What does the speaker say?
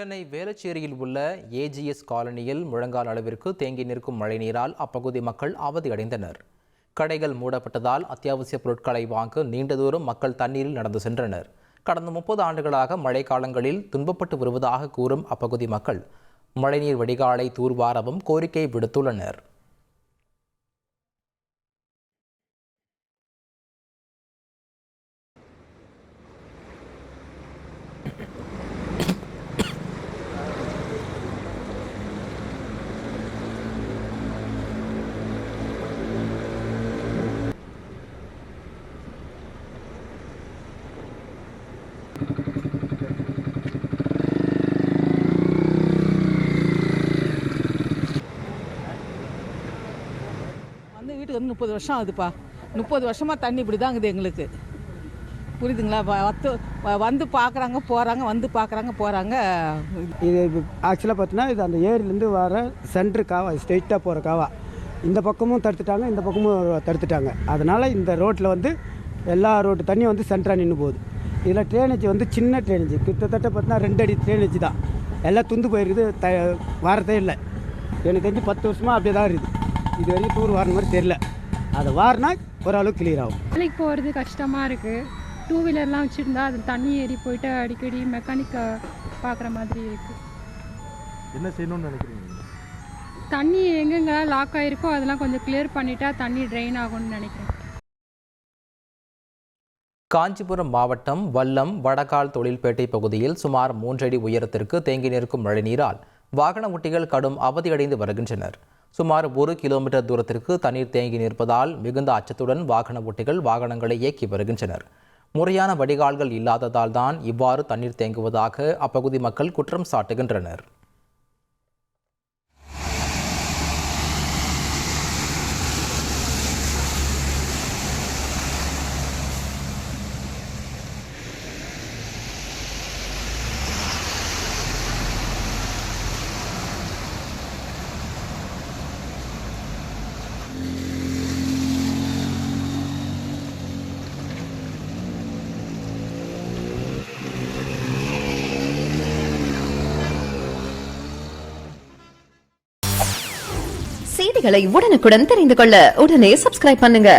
சென்னை வேளச்சேரியில் உள்ள ஏஜிஎஸ் காலனியில் முழங்கால் அளவிற்கு தேங்கி நிற்கும் மழைநீரால் அப்பகுதி மக்கள் அவதியடைந்தனர். கடைகள் மூடப்பட்டதால் அத்தியாவசிய பொருட்களை வாங்க நீண்ட தூரம் மக்கள் தண்ணீரில் நடந்து சென்றனர். கடந்த 30 ஆண்டுகளாக மழை காலங்களில் துன்பப்பட்டு வருவதாக கூறும் அப்பகுதி மக்கள் மழைநீர் வடிகாலை தூர்வாரவும் கோரிக்கை விடுத்துள்ளனர். வீட்டுக்கு வந்து 30 வருஷம் ஆகுதுப்பா. 30 வருஷமாக தண்ணி இப்படி தான் இருக்குது எங்களுக்கு. புரியுதுங்களா? வந்து பார்க்குறாங்க போகிறாங்க, வந்து பார்க்குறாங்க போகிறாங்க. இது ஆக்சுவலாக பார்த்தீங்கன்னா இது அந்த ஏரியிலேருந்து வர சென்ட்ரு காவா, ஸ்ட்ரெயிட்டாக போகிற காவா. இந்த பக்கமும் தடுத்துட்டாங்க, இந்த பக்கமும் தடுத்துட்டாங்க. அதனால் இந்த ரோட்டில் வந்து எல்லா ரோட்டு தண்ணியும் வந்து சென்டராக நின்று போகுது. இதில் ட்ரைனேஜ் வந்து சின்ன ட்ரைனேஜ், கிட்டத்தட்ட பார்த்தீங்கன்னா 2 அடி ட்ரைனேஜ் தான். எல்லாம் துந்து போயிருக்குது, வாரதே இல்லை. எனக்கு தெரிஞ்சு 10 வருஷமாக அப்படியே தான் இருக்குது. இது வரைக்கும் டூர் வாரின மாதிரி தெரியல. அதை வாரினா ஓரளவுக்கு கிளியர் ஆகும். வேலைக்கு போகிறது கஷ்டமாக இருக்குது. 2 வீலர்லாம் வச்சுருந்தா அது தண்ணி ஏறி போயிட்டு அடிக்கடி மெக்கானிக்கை பார்க்குற மாதிரி இருக்குது. என்ன செய்யணும்னு நினைக்கிறீங்க? தண்ணி எங்கெங்கெல்லாம் லாக் ஆகிருக்கோ அதெல்லாம் கொஞ்சம் கிளியர் பண்ணிட்டா தண்ணி ட்ரெயின் ஆகும்னு நினைக்கிறேன். காஞ்சிபுரம் மாவட்டம் வல்லம் வடகால் தொழில்பேட்டை பகுதியில் சுமார் 3 அடி உயரத்திற்கு தேங்கி நிற்கும் மழைநீரால் வாகன ஓட்டிகள் கடும் அவதியடைந்து வருகின்றனர். சுமார் 1 கிலோமீட்டர் தூரத்திற்கு தண்ணீர் தேங்கி நிற்பதால் மிகுந்த அச்சத்துடன் வாகன ஓட்டிகள் வாகனங்களை இயக்கி வருகின்றனர். முறையான வடிகால்கள் இல்லாததால் தான் இவ்வாறு தண்ணீர் தேங்குவதாக அப்பகுதி மக்கள் குற்றம் சாட்டுகின்றனர். செய்திகளை உடனுக்குடன் தெரிந்து கொள்ள உடனே சப்ஸ்கிரைப் பண்ணுங்க.